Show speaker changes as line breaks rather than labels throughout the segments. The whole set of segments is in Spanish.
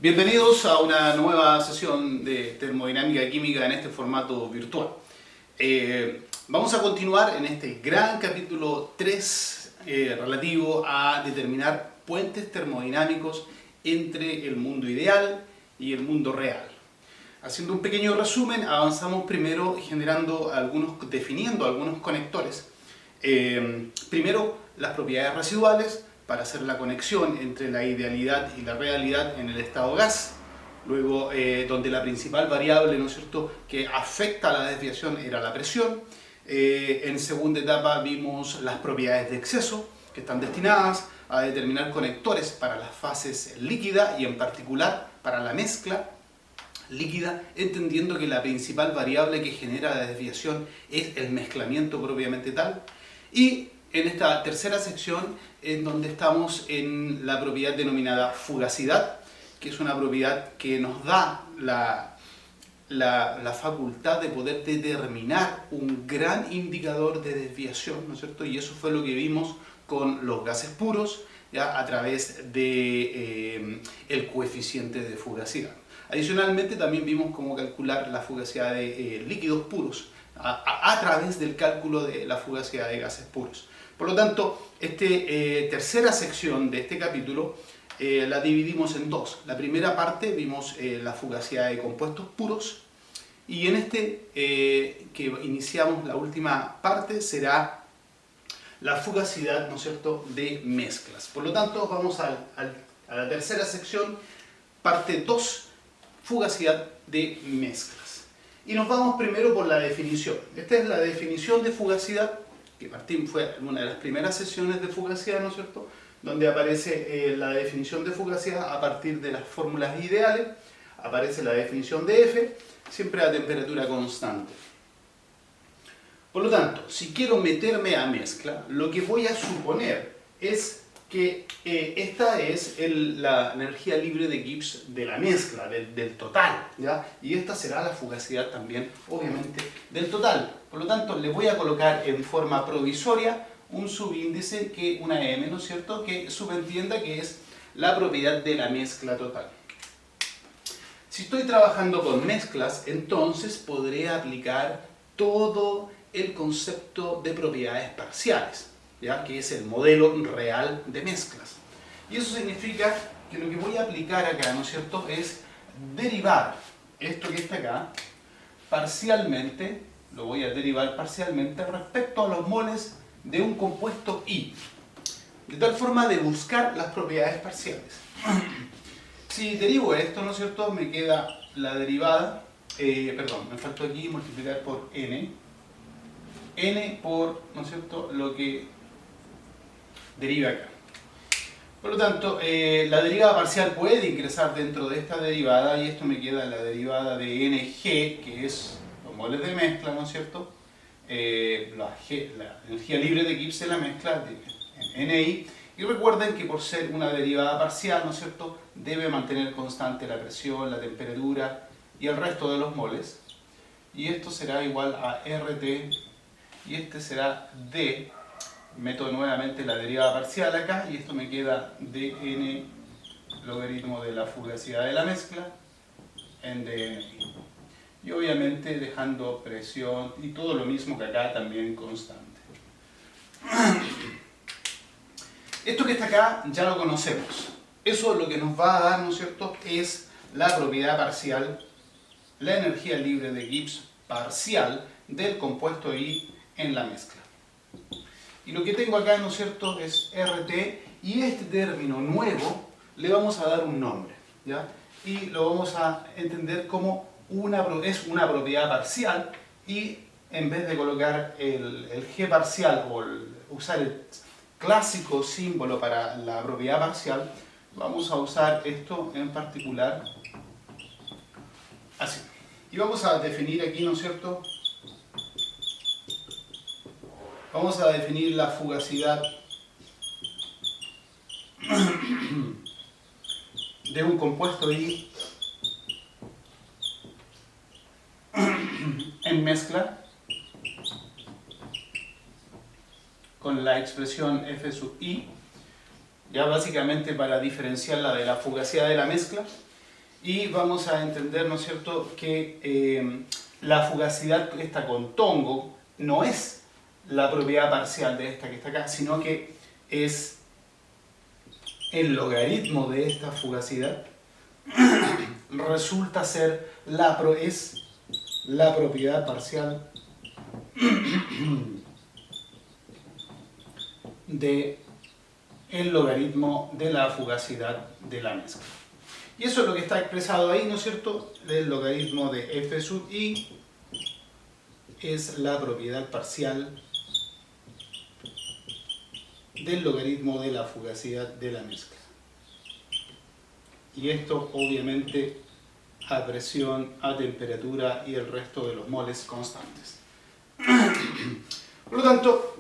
Bienvenidos a una nueva sesión de termodinámica química en este formato virtual. Vamos a continuar en este gran capítulo 3 relativo a determinar puentes termodinámicos entre el mundo ideal y el mundo real. Haciendo un pequeño resumen, avanzamos primero definiendo algunos conectores. Primero, las propiedades residuales, para hacer la conexión entre la idealidad y la realidad en el estado gas. Luego, donde la principal variable, ¿no es cierto?, que afecta a la desviación era la presión. En segunda etapa vimos las propiedades de exceso, que están destinadas a determinar conectores para las fases líquida y en particular para la mezcla líquida, entendiendo que la principal variable que genera la desviación es el mezclamiento propiamente tal. Y en esta tercera sección, en donde estamos en la propiedad denominada fugacidad, que es una propiedad que nos da la facultad de poder determinar un gran indicador de desviación, ¿no es cierto? Y eso fue lo que vimos con los gases puros, ¿ya?, a través de el coeficiente de fugacidad. Adicionalmente, también vimos cómo calcular la fugacidad de líquidos puros a través del cálculo de la fugacidad de gases puros. Por lo tanto, esta tercera sección de este capítulo la dividimos en dos. La primera parte vimos la fugacidad de compuestos puros, y en que iniciamos la última parte será la fugacidad, ¿no es cierto?, de mezclas. Por lo tanto, vamos a la tercera sección, parte 2, fugacidad de mezclas. Y nos vamos primero por la definición. Esta es la definición de fugacidad, que fue una de las primeras sesiones de fugacidad, ¿no es cierto?, donde aparece la definición de fugacidad a partir de las fórmulas ideales. Aparece la definición de F, siempre a temperatura constante. Por lo tanto, si quiero meterme a mezcla, lo que voy a suponer es que esta es la energía libre de Gibbs de la mezcla, del total, ¿ya? Y esta será la fugacidad también, obviamente, del total. Por lo tanto, le voy a colocar en forma provisoria un subíndice, una M, ¿no es cierto?, que subentienda que es la propiedad de la mezcla total. Si estoy trabajando con mezclas, entonces podré aplicar todo el concepto de propiedades parciales, ¿ya?, que es el modelo real de mezclas. Y eso significa que lo que voy a aplicar acá, ¿no es cierto?, es derivar esto que está acá parcialmente, lo voy a derivar parcialmente respecto a los moles de un compuesto I, de tal forma de buscar las propiedades parciales. Si derivo esto, ¿no es cierto?, me queda la derivada, me faltó aquí multiplicar por n por, ¿no es cierto?, lo que deriva acá. Por lo tanto, la derivada parcial puede ingresar dentro de esta derivada, y esto me queda la derivada de Ng, que es los moles de mezcla, ¿no es cierto?, la energía libre de Gibbs de la mezcla, en Ni. Y recuerden que por ser una derivada parcial, ¿no es cierto?, debe mantener constante la presión, la temperatura y el resto de los moles. Y esto será igual a RT, y este será D. Meto nuevamente la derivada parcial acá, y esto me queda dn logaritmo de la fugacidad de la mezcla en dni. Y obviamente dejando presión y todo lo mismo que acá, también constante. Esto que está acá ya lo conocemos. Eso lo que nos va a dar, ¿no es cierto?, es la propiedad parcial, la energía libre de Gibbs parcial del compuesto I en la mezcla. Y lo que tengo acá, ¿no es cierto?, es RT, y este término nuevo le vamos a dar un nombre, ¿ya? Y lo vamos a entender como es una propiedad parcial, y en vez de colocar el G parcial o usar el clásico símbolo para la propiedad parcial, vamos a usar esto en particular así. Y vamos a definir aquí, ¿no es cierto?, vamos a definir la fugacidad de un compuesto I en mezcla con la expresión F sub I, ya básicamente para diferenciarla de la fugacidad de la mezcla. y vamos a entender, ¿no es cierto?, que la fugacidad esta con tongo no es la propiedad parcial de esta que está acá, sino que es el logaritmo de esta fugacidad resulta ser es la propiedad parcial de el logaritmo de la fugacidad de la mezcla. Y eso es lo que está expresado ahí, ¿no es cierto? El logaritmo de f sub i es la propiedad parcial del logaritmo de la fugacidad de la mezcla. Y esto obviamente a presión, a temperatura y el resto de los moles constantes. Por lo tanto,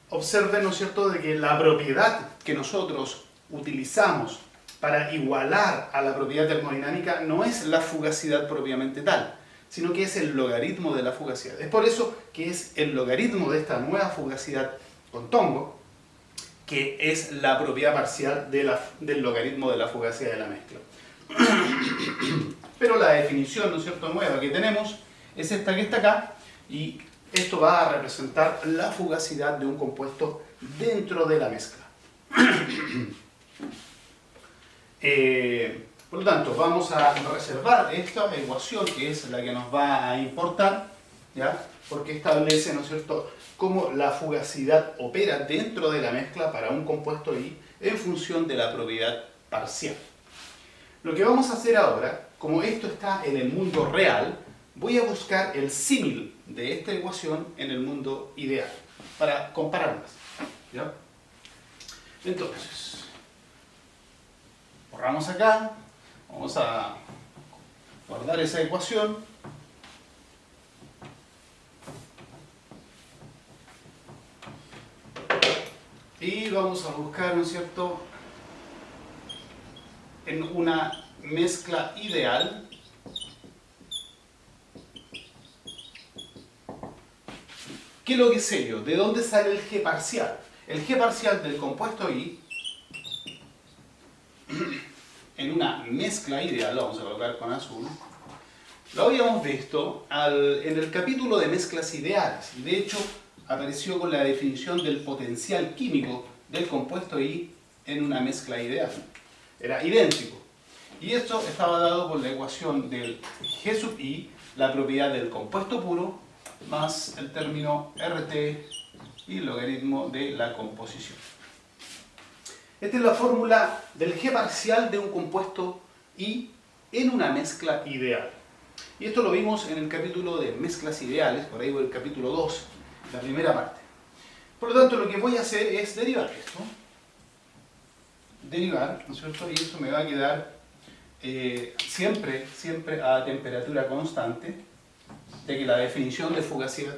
observen, ¿no es cierto?, de que la propiedad que nosotros utilizamos para igualar a la propiedad termodinámica no es la fugacidad propiamente tal, sino que es el logaritmo de la fugacidad. Es por eso que es el logaritmo de esta nueva fugacidad con tongo, que es la propiedad parcial del logaritmo de la fugacidad de la mezcla. Pero la definición, ¿no es cierto?, nueva que tenemos es esta que está acá, y esto va a representar la fugacidad de un compuesto dentro de la mezcla. Por lo tanto, vamos a reservar esta ecuación, que es la que nos va a importar, ¿ya?, porque establece, ¿no es cierto?, cómo la fugacidad opera dentro de la mezcla para un compuesto I en función de la propiedad parcial. Lo que vamos a hacer ahora, como esto está en el mundo real, voy a buscar el símil de esta ecuación en el mundo ideal, para compararlas, ¿ya? Entonces, borramos acá, vamos a guardar esa ecuación. Y vamos a buscar, ¿no es cierto?, en una mezcla ideal, ¿qué es lo que sé yo? ¿De dónde sale el G parcial? El G parcial del compuesto I, en una mezcla ideal, lo vamos a colocar con azul, lo habíamos visto en el capítulo de mezclas ideales, y de hecho apareció con la definición del potencial químico del compuesto I en una mezcla ideal. Era idéntico. Y esto estaba dado por la ecuación del G sub I, la propiedad del compuesto puro, más el término RT y el logaritmo de la composición. Esta es la fórmula del G parcial de un compuesto I en una mezcla ideal. Y esto lo vimos en el capítulo de mezclas ideales, por ahí por el capítulo 2, la primera parte. Por lo tanto, lo que voy a hacer es derivar esto. Derivar, ¿no es cierto? Y esto me va a quedar siempre a temperatura constante, de que la definición de fugacidad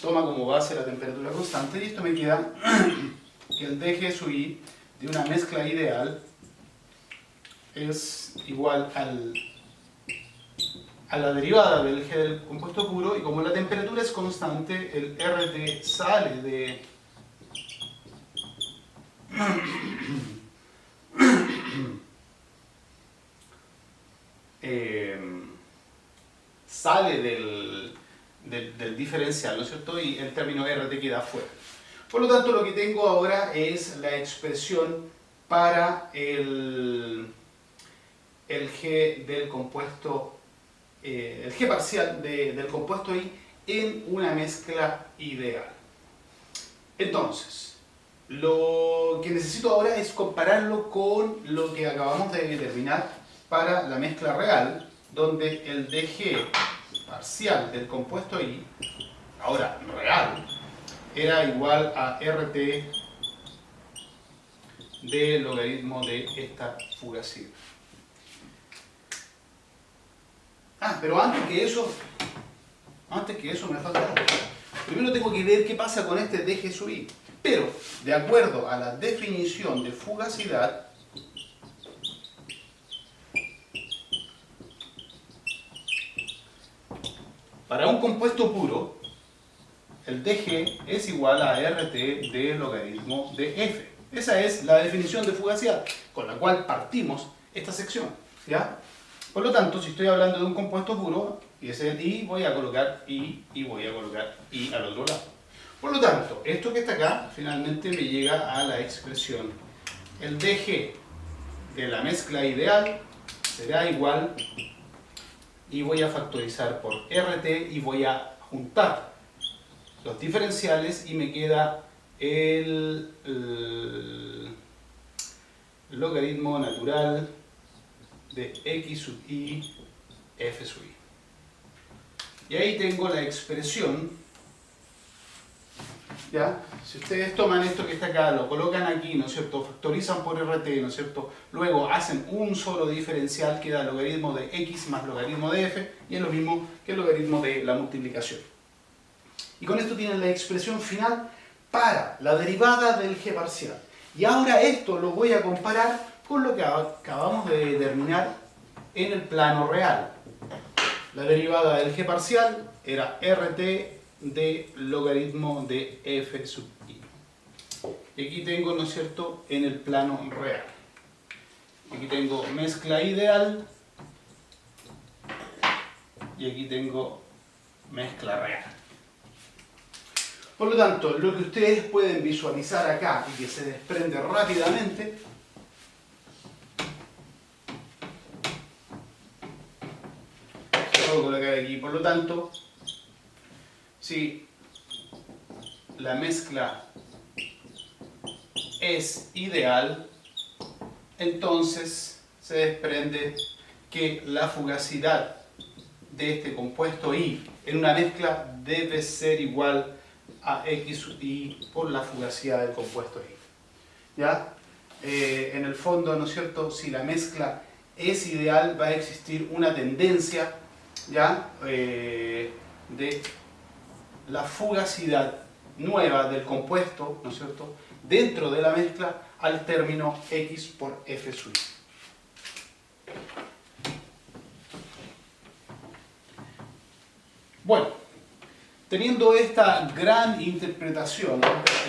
toma como base la temperatura constante, y esto me queda que el dG sub I de una mezcla ideal es igual a la derivada del G del compuesto puro, y como la temperatura es constante, el RT sale de del diferencial, ¿no es cierto? Y el término RT queda fuera. Por lo tanto, lo que tengo ahora es la expresión para el G del compuesto, el G parcial del compuesto I en una mezcla ideal. Entonces, lo que necesito ahora es compararlo con lo que acabamos de determinar para la mezcla real, donde el dG parcial del compuesto I, ahora real, era igual a RT del logaritmo de esta fugacidad. Pero antes que eso me falta algo. Primero tengo que ver qué pasa con este dG sub I. Pero, de acuerdo a la definición de fugacidad, para un compuesto puro, el dG es igual a RT del logaritmo de F. Esa es la definición de fugacidad con la cual partimos esta sección, ¿ya? Por lo tanto, si estoy hablando de un compuesto puro, y ese es I, voy a colocar I y voy a colocar I al otro lado. Por lo tanto, esto que está acá finalmente me llega a la expresión. El dg de la mezcla ideal será igual, y voy a factorizar por RT y voy a juntar los diferenciales y me queda el logaritmo natural de x sub i f sub i. Y ahí tengo la expresión, ¿ya? Si ustedes toman esto que está acá, lo colocan aquí, ¿no es cierto? Factorizan por RT, ¿no es cierto? Luego hacen un solo diferencial que da logaritmo de x más logaritmo de f, y es lo mismo que el logaritmo de la multiplicación. Y con esto tienen la expresión final para la derivada del g parcial. Y ahora esto lo voy a comparar con lo que acabamos de determinar en el plano real. La derivada del g parcial era RT de logaritmo de f sub i. Y aquí tengo, ¿no es cierto?, en el plano real. Aquí tengo mezcla ideal y aquí tengo mezcla real. Por lo tanto, lo que ustedes pueden visualizar acá y que se desprende rápidamente lo voy a colocar aquí. Por lo tanto, si la mezcla es ideal, entonces se desprende que la fugacidad de este compuesto I en una mezcla debe ser igual a x sub i por la fugacidad del compuesto I. ¿Ya? En el fondo, ¿no es cierto?, si la mezcla es ideal, va a existir una tendencia, ¿ya?, de la fugacidad nueva del compuesto, ¿no es cierto?, dentro de la mezcla al término x por f sub i. Bueno, teniendo esta gran interpretación,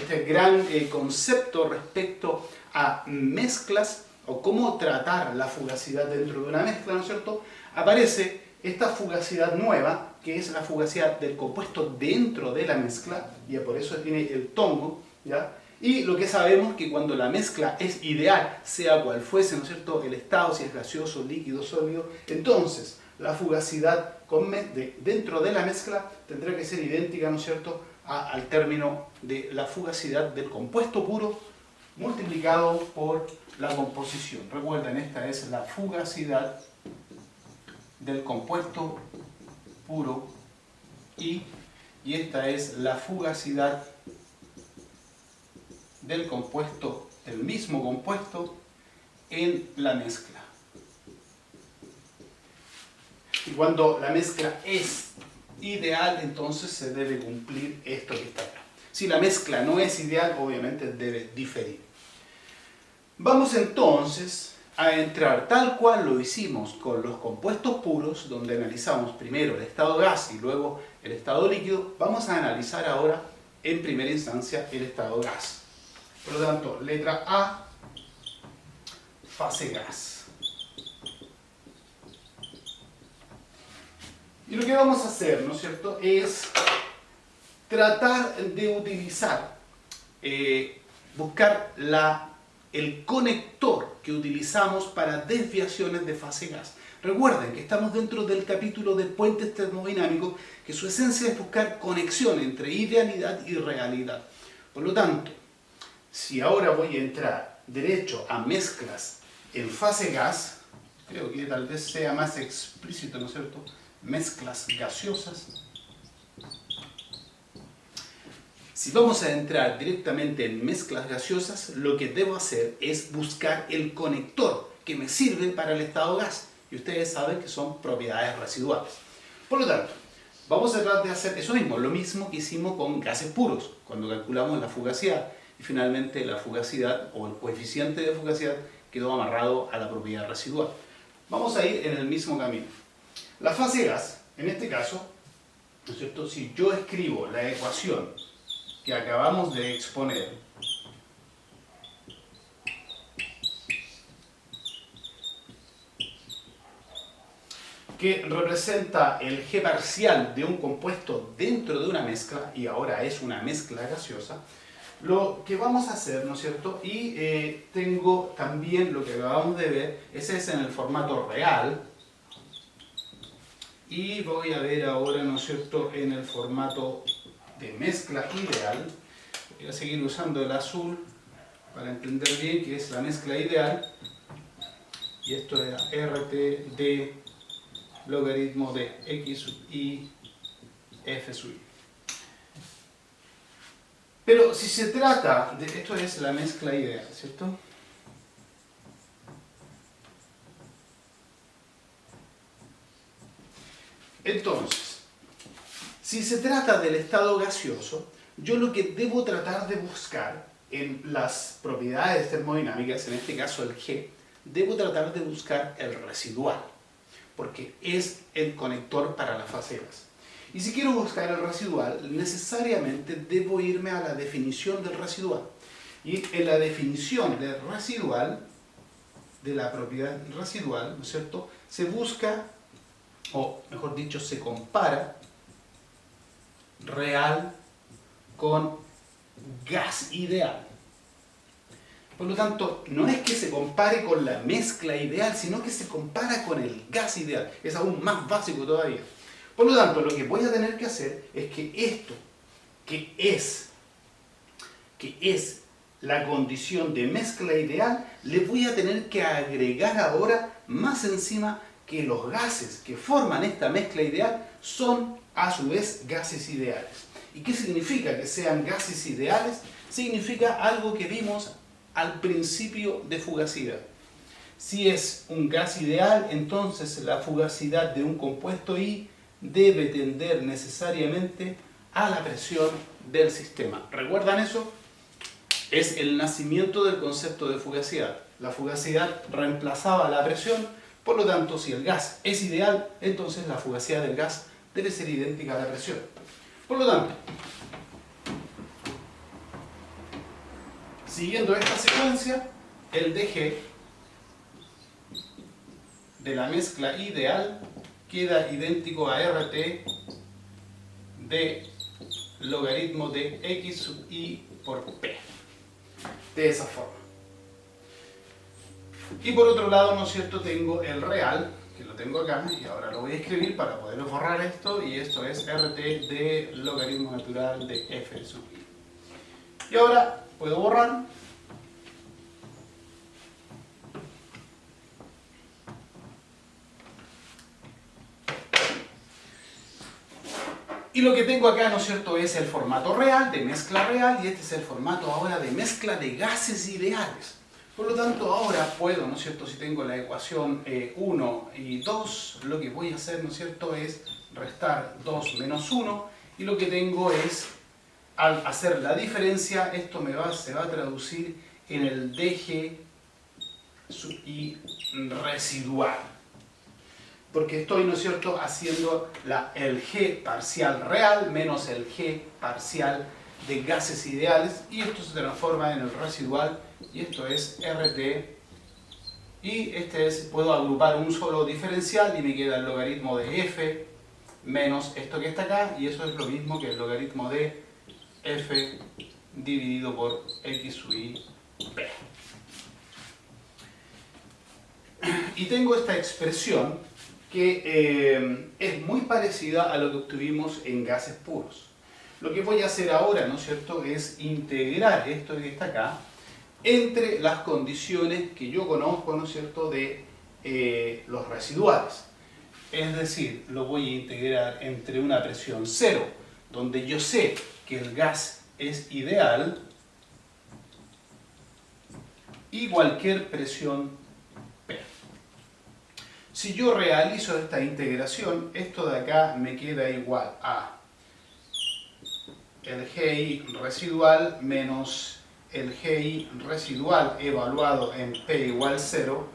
este gran concepto respecto a mezclas o cómo tratar la fugacidad dentro de una mezcla, ¿no es cierto?, aparece esta fugacidad nueva, que es la fugacidad del compuesto dentro de la mezcla, y por eso tiene el tongo, ¿ya? Y lo que sabemos que cuando la mezcla es ideal, sea cual fuese, ¿no es cierto?, el estado, si es gaseoso, líquido, sólido, entonces la fugacidad dentro de la mezcla tendrá que ser idéntica, ¿no es cierto?, al término de la fugacidad del compuesto puro multiplicado por la composición. Recuerden, esta es la fugacidad del compuesto puro y esta es la fugacidad del compuesto, el mismo compuesto en la mezcla. Y cuando la mezcla es ideal, entonces se debe cumplir esto que está acá. Si la mezcla no es ideal, obviamente debe diferir. Vamos entonces a entrar tal cual lo hicimos con los compuestos puros, donde analizamos primero el estado gas y luego el estado líquido. Vamos a analizar ahora en primera instancia el estado gas. Por lo tanto, letra A, fase gas. Y lo que vamos a hacer, ¿no es cierto?, es tratar de utilizar, buscar el conector que utilizamos para desviaciones de fase gas. Recuerden que estamos dentro del capítulo de puentes termodinámicos, que su esencia es buscar conexión entre idealidad y realidad. Por lo tanto, si ahora voy a entrar derecho a mezclas en fase gas, creo que tal vez sea más explícito, ¿no es cierto?, mezclas gaseosas. Si vamos a entrar directamente en mezclas gaseosas, lo que debo hacer es buscar el conector que me sirve para el estado gas. Y ustedes saben que son propiedades residuales. Por lo tanto, vamos a tratar de hacer eso mismo, lo mismo que hicimos con gases puros, cuando calculamos la fugacidad. Y finalmente la fugacidad, o el coeficiente de fugacidad, quedó amarrado a la propiedad residual. Vamos a ir en el mismo camino. La fase gas, en este caso, ¿no es cierto?, si yo escribo la ecuación que acabamos de exponer, que representa el G parcial de un compuesto dentro de una mezcla, y ahora es una mezcla gaseosa, lo que vamos a hacer, ¿no es cierto? Y tengo también lo que acabamos de ver, ese es en el formato real, y voy a ver ahora, ¿no es cierto?, en el formato de mezcla ideal. Voy a seguir usando el azul para entender bien que es la mezcla ideal, y esto era RT de logaritmo de X sub I F sub I. Pero si se trata de, esto es la mezcla ideal, ¿cierto? Entonces, si se trata del estado gaseoso, yo lo que debo tratar de buscar en las propiedades termodinámicas, en este caso el G, debo tratar de buscar el residual, porque es el conector para las fase gas. Y si quiero buscar el residual, necesariamente debo irme a la definición del residual. Y en la definición del residual, de la propiedad residual, ¿no es cierto?, se busca, o mejor dicho, se compara real con gas ideal. Por lo tanto, no es que se compare con la mezcla ideal, sino que se compara con el gas ideal. Es aún más básico todavía. Por lo tanto, lo que voy a tener que hacer es que esto, que es la condición de mezcla ideal, le voy a tener que agregar ahora más encima que los gases que forman esta mezcla ideal son a su vez gases ideales. ¿Y qué significa que sean gases ideales? Significa algo que vimos al principio de fugacidad. Si es un gas ideal, entonces la fugacidad de un compuesto I debe tender necesariamente a la presión del sistema. ¿Recuerdan eso? Es el nacimiento del concepto de fugacidad. La fugacidad reemplazaba la presión, por lo tanto, si el gas es ideal, entonces la fugacidad del gas debe ser idéntica a la presión. Por lo tanto, siguiendo esta secuencia, el dG de la mezcla ideal queda idéntico a RT de logaritmo de X sub I por P. De esa forma. Y por otro lado, ¿no es cierto?, tengo el real, que lo tengo acá, y ahora lo voy a escribir para poder borrar esto, y esto es RT de logaritmo natural de F sub I. Y ahora puedo borrar. Y lo que tengo acá, ¿no es cierto?, es el formato real, de mezcla real, y este es el formato ahora de mezcla de gases ideales. Por lo tanto, ahora puedo, ¿no es cierto?, si tengo la ecuación 1 y 2, lo que voy a hacer, ¿no es cierto?, es restar 2 menos 1, y lo que tengo es, al hacer la diferencia, esto se va a traducir en el dG sub I residual. Porque estoy, ¿no es cierto?, haciendo el G parcial real menos el G parcial de gases ideales, y esto se transforma en el residual, y esto es RT, y puedo agrupar un solo diferencial y me queda el logaritmo de F menos esto que está acá, y eso es lo mismo que el logaritmo de F dividido por X sub I P. Y tengo esta expresión que es muy parecida a lo que obtuvimos en gases puros. Lo que voy a hacer ahora, ¿no es cierto?, es integrar esto que está acá entre las condiciones que yo conozco, ¿no es cierto?, de los residuales. Es decir, lo voy a integrar entre una presión 0, donde yo sé que el gas es ideal, y cualquier presión P. Si yo realizo esta integración, esto de acá me queda igual a el GI residual menos el GI residual evaluado en P igual 0,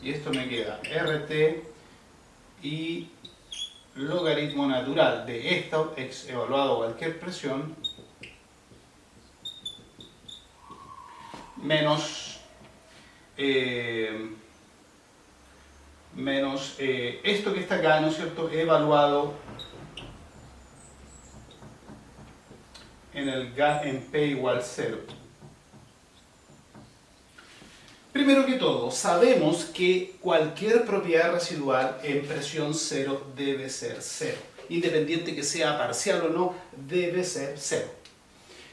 y esto me queda RT y logaritmo natural de esto evaluado a cualquier presión menos menos esto que está acá, ¿no es cierto?, evaluado en P igual 0. Primero que todo, sabemos que cualquier propiedad residual en presión 0 debe ser 0. Independiente que sea parcial o no, debe ser 0.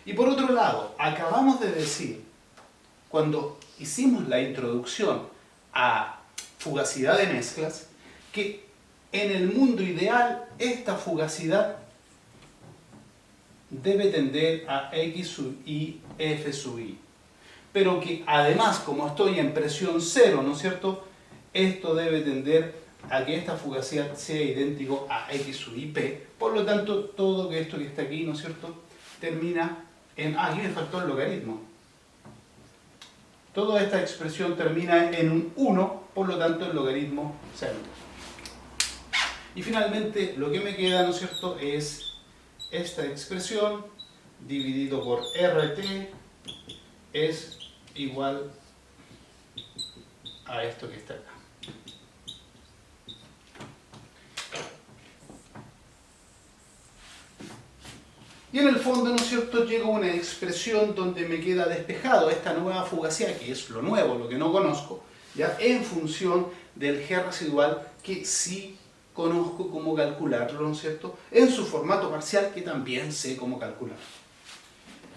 Y por otro lado, acabamos de decir, cuando hicimos la introducción a fugacidad de mezclas, que en el mundo ideal esta fugacidad debe tender a X sub I, F sub I. Pero que además, como estoy en presión 0, ¿no es cierto?, esto debe tender a que esta fugacidad sea idéntico a X sub I P. Por lo tanto, todo esto que está aquí, ¿no es cierto?, termina en... aquí me faltó el logaritmo. Toda esta expresión termina en un 1, por lo tanto el logaritmo 0. Y finalmente lo que me queda, ¿no es cierto?, es esta expresión dividido por RT es igual a esto que está acá. Y en el fondo, ¿no es cierto?, llega una expresión donde me queda despejado esta nueva fugacidad, que es lo nuevo, lo que no conozco, ¿ya?, en función del G residual que sí conozco cómo calcularlo, ¿no es cierto?, en su formato parcial que también sé cómo calcular.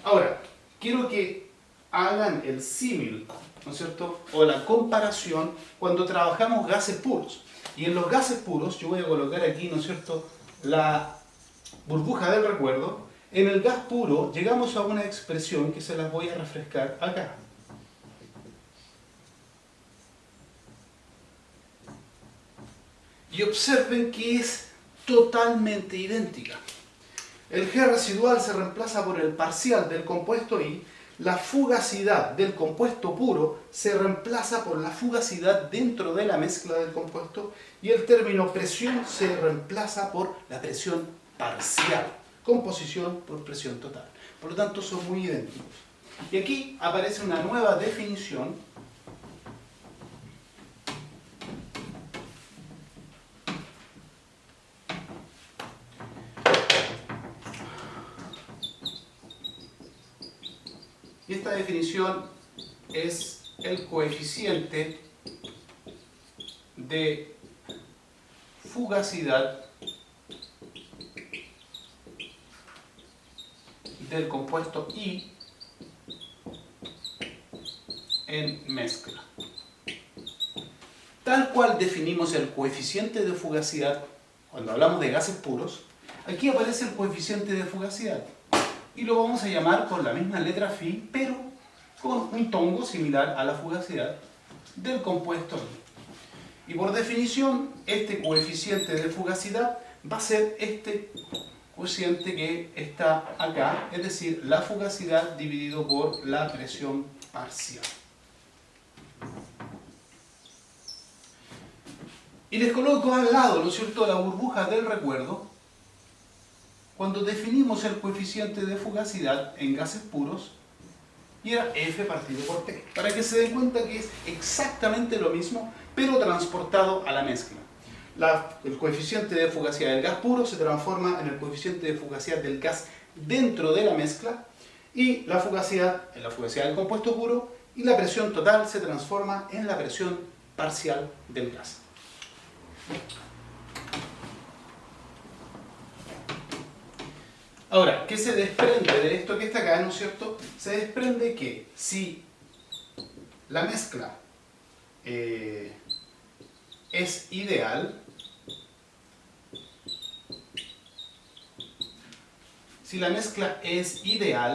Ahora, quiero que hagan el símil, ¿no es cierto?, o la comparación cuando trabajamos gases puros. Y en los gases puros, yo voy a colocar aquí, ¿no es cierto?, la burbuja del recuerdo. En el gas puro llegamos a una expresión que se las voy a refrescar acá. Y observen que es totalmente idéntica. El G residual se reemplaza por el parcial del compuesto I, la fugacidad del compuesto puro se reemplaza por la fugacidad dentro de la mezcla del compuesto y el término presión se reemplaza por la presión parcial, composición por presión total. Por lo tanto, son muy idénticos. Y aquí aparece una nueva definición . Y esta definición es el coeficiente de fugacidad del compuesto I en mezcla. Tal cual definimos el coeficiente de fugacidad cuando hablamos de gases puros, aquí aparece el coeficiente de fugacidad. Y lo vamos a llamar con la misma letra phi, pero con un tongo similar a la fugacidad del compuesto I. Y por definición, este coeficiente de fugacidad va a ser este coeficiente que está acá, es decir, la fugacidad dividido por la presión parcial. Y les coloco al lado, ¿no es cierto?, la burbuja del recuerdo. Cuando definimos el coeficiente de fugacidad en gases puros, y era F partido por T, para que se den cuenta que es exactamente lo mismo, pero transportado a la mezcla. El coeficiente de fugacidad del gas puro se transforma en el coeficiente de fugacidad del gas dentro de la mezcla, y la fugacidad en la fugacidad del compuesto puro, y la presión total se transforma en la presión parcial del gas. Ahora, ¿qué se desprende de esto que está acá, no es cierto? Se desprende que si la mezcla es ideal,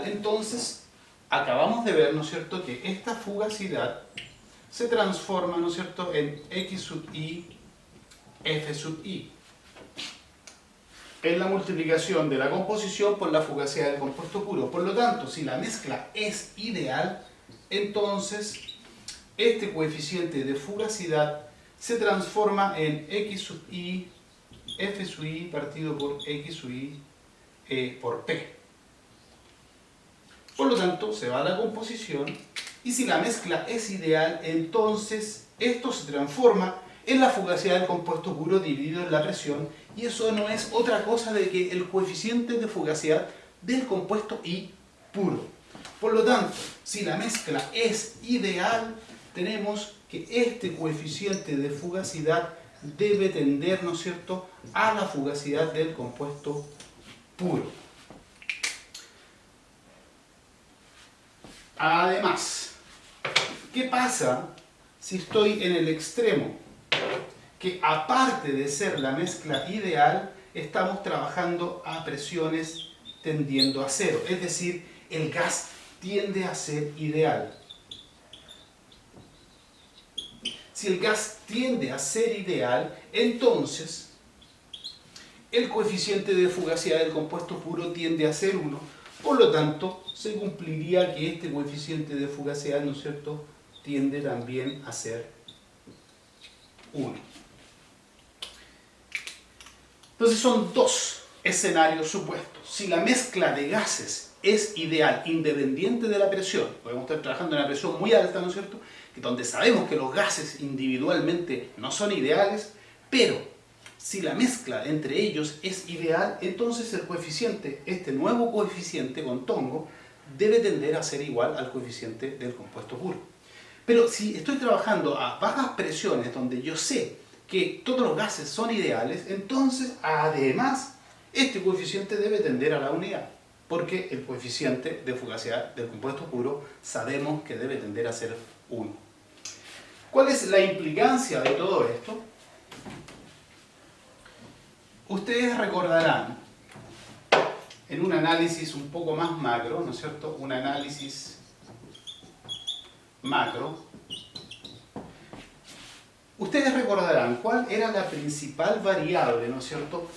entonces acabamos de ver, ¿no es cierto?, que esta fugacidad se transforma, ¿no es cierto?, en X sub I, F sub I. Es la multiplicación de la composición por la fugacidad del compuesto puro. Por lo tanto, si la mezcla es ideal, entonces este coeficiente de fugacidad se transforma en X sub I, F sub I partido por X sub I por P. Por lo tanto, se va a la composición, y si la mezcla es ideal, entonces esto se transforma es la fugacidad del compuesto puro dividido en la presión, y eso no es otra cosa de que el coeficiente de fugacidad del compuesto I puro. Por lo tanto, si la mezcla es ideal, tenemos que este coeficiente de fugacidad debe tender, ¿no es cierto?, a la fugacidad del compuesto puro. Además, ¿qué pasa si estoy en el extremo? Que aparte de ser la mezcla ideal, estamos trabajando a presiones tendiendo a cero. Es decir, el gas tiende a ser ideal. Si el gas tiende a ser ideal, entonces el coeficiente de fugacidad del compuesto puro tiende a ser 1. Por lo tanto, se cumpliría que este coeficiente de fugacidad, ¿no es cierto?, tiende también a ser 1. Entonces son dos escenarios supuestos. Si la mezcla de gases es ideal, independiente de la presión, podemos estar trabajando en una presión muy alta, ¿no es cierto?, donde sabemos que los gases individualmente no son ideales, pero si la mezcla entre ellos es ideal, entonces el coeficiente, este nuevo coeficiente con tongo, debe tender a ser igual al coeficiente del compuesto puro. Pero si estoy trabajando a bajas presiones, donde yo sé que todos los gases son ideales, entonces además este coeficiente debe tender a la unidad, porque el coeficiente de fugacidad del compuesto puro sabemos que debe tender a ser 1. ¿Cuál es la implicancia de todo esto? Ustedes recordarán en un análisis un poco más macro, ¿no es cierto?, un análisis macro, ustedes recordarán cuál era la principal variable, ¿no es cierto?,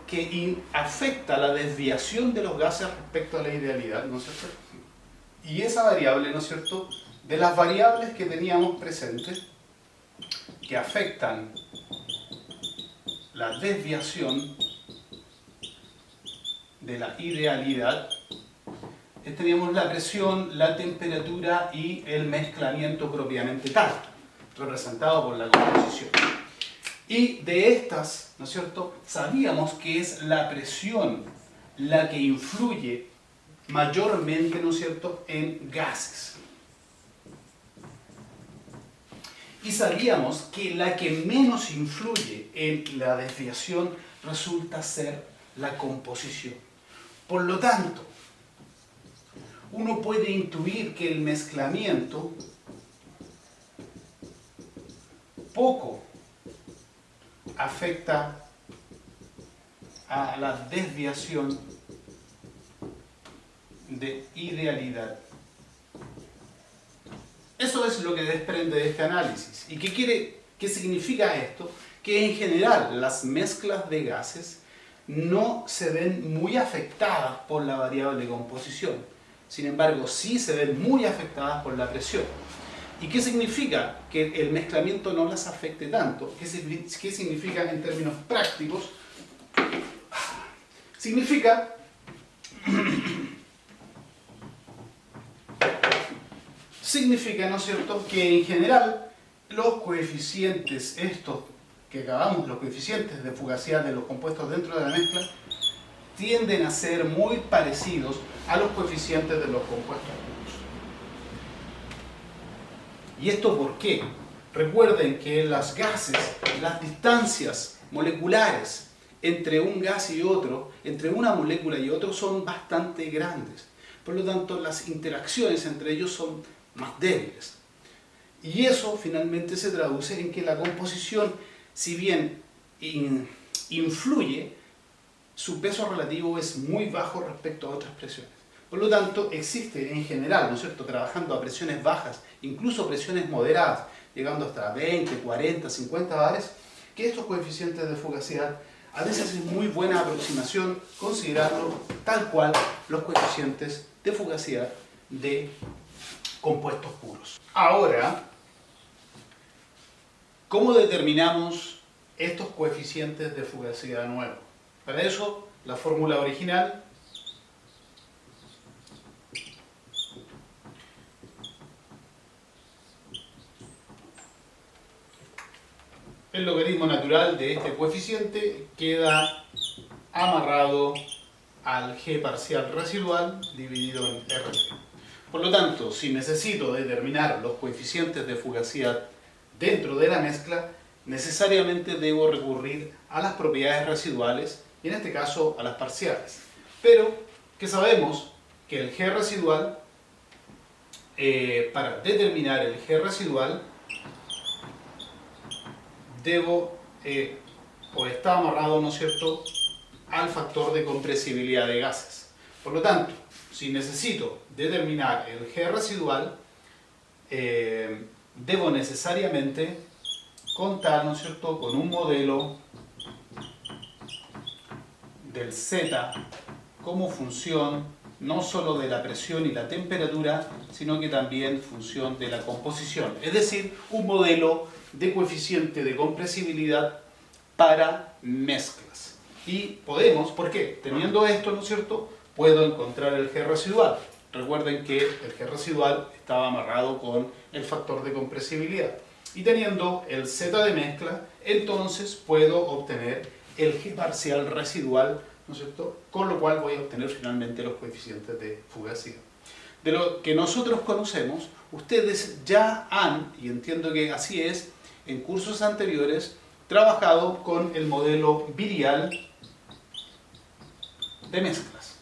que afecta la desviación de los gases respecto a la idealidad, ¿no es cierto? Y esa variable, ¿no es cierto?, de las variables que teníamos presentes que afectan la desviación de la idealidad, teníamos la presión, la temperatura y el mezclamiento propiamente tal, representado por la composición. Y de estas, ¿no es cierto?, sabíamos que es la presión la que influye mayormente, ¿no es cierto?, en gases. Y sabíamos que la que menos influye en la desviación resulta ser la composición. Por lo tanto, uno puede intuir que el mezclamiento poco afecta a la desviación de idealidad. Eso es lo que desprende de este análisis. ¿Y qué significa esto? Que en general las mezclas de gases no se ven muy afectadas por la variable de composición. Sin embargo, sí se ven muy afectadas por la presión. ¿Y qué significa que el mezclamiento no las afecte tanto? ¿Qué significa en términos prácticos? Significa ¿no es cierto?, que en general los coeficientes estos que acabamos, los coeficientes de fugacidad de los compuestos dentro de la mezcla, tienden a ser muy parecidos a los coeficientes de los compuestos puros. ¿Y esto por qué? Recuerden que en los gases, las distancias moleculares entre un gas y otro, entre una molécula y otro, son bastante grandes. Por lo tanto, las interacciones entre ellos son más débiles. Y eso finalmente se traduce en que la composición, si bien influye, su peso relativo es muy bajo respecto a otras presiones. Por lo tanto, existe en general, ¿no es cierto?, trabajando a presiones bajas, incluso presiones moderadas, llegando hasta 20, 40, 50 bares, que estos coeficientes de fugacidad a veces es muy buena aproximación considerarlo tal cual los coeficientes de fugacidad de compuestos puros. Ahora, ¿cómo determinamos estos coeficientes de fugacidad nuevos? Para eso, la fórmula original el logaritmo natural de este coeficiente queda amarrado al g parcial residual dividido en RT. Por lo tanto, si necesito determinar los coeficientes de fugacidad dentro de la mezcla, necesariamente debo recurrir a las propiedades residuales y en este caso a las parciales. Pero que sabemos que el G residual, para determinar el G residual, debo, o está amarrado, ¿no es cierto?, al factor de compresibilidad de gases. Por lo tanto, si necesito determinar el G residual, debo necesariamente contar, ¿no es cierto?, con un modelo del Z como función no solo de la presión y la temperatura, sino que también función de la composición. Es decir, un modelo de coeficiente de compresibilidad para mezclas. Y podemos, ¿por qué? Teniendo esto, ¿no es cierto?, puedo encontrar el G residual. Recuerden que el G residual estaba amarrado con el factor de compresibilidad. Y teniendo el Z de mezcla, entonces puedo obtener el G parcial residual, ¿no es cierto?, con lo cual voy a obtener finalmente los coeficientes de fugacidad. De lo que nosotros conocemos, ustedes ya han, y entiendo que así es, en cursos anteriores, trabajado con el modelo virial de mezclas.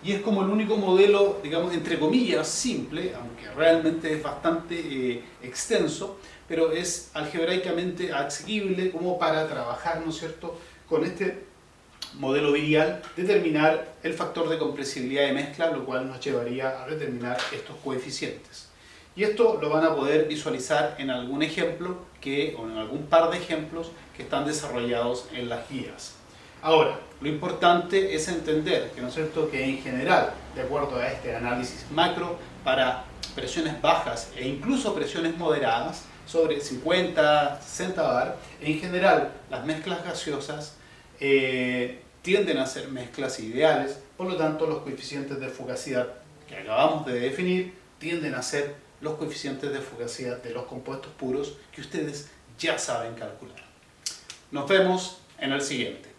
Y es como el único modelo, digamos, entre comillas, simple, aunque realmente es bastante extenso, pero es algebraicamente asequible como para trabajar, ¿no es cierto?, con este modelo virial, determinar el factor de compresibilidad de mezcla, lo cual nos llevaría a determinar estos coeficientes. Y esto lo van a poder visualizar en algún ejemplo o en algún par de ejemplos que están desarrollados en las guías. Ahora, lo importante es entender que, ¿no es cierto?, que en general, de acuerdo a este análisis macro, para presiones bajas e incluso presiones moderadas, sobre 50, 60 bar, en general las mezclas gaseosas tienden a ser mezclas ideales, por lo tanto los coeficientes de fugacidad que acabamos de definir tienden a ser los coeficientes de fugacidad de los compuestos puros que ustedes ya saben calcular. Nos vemos en el siguiente.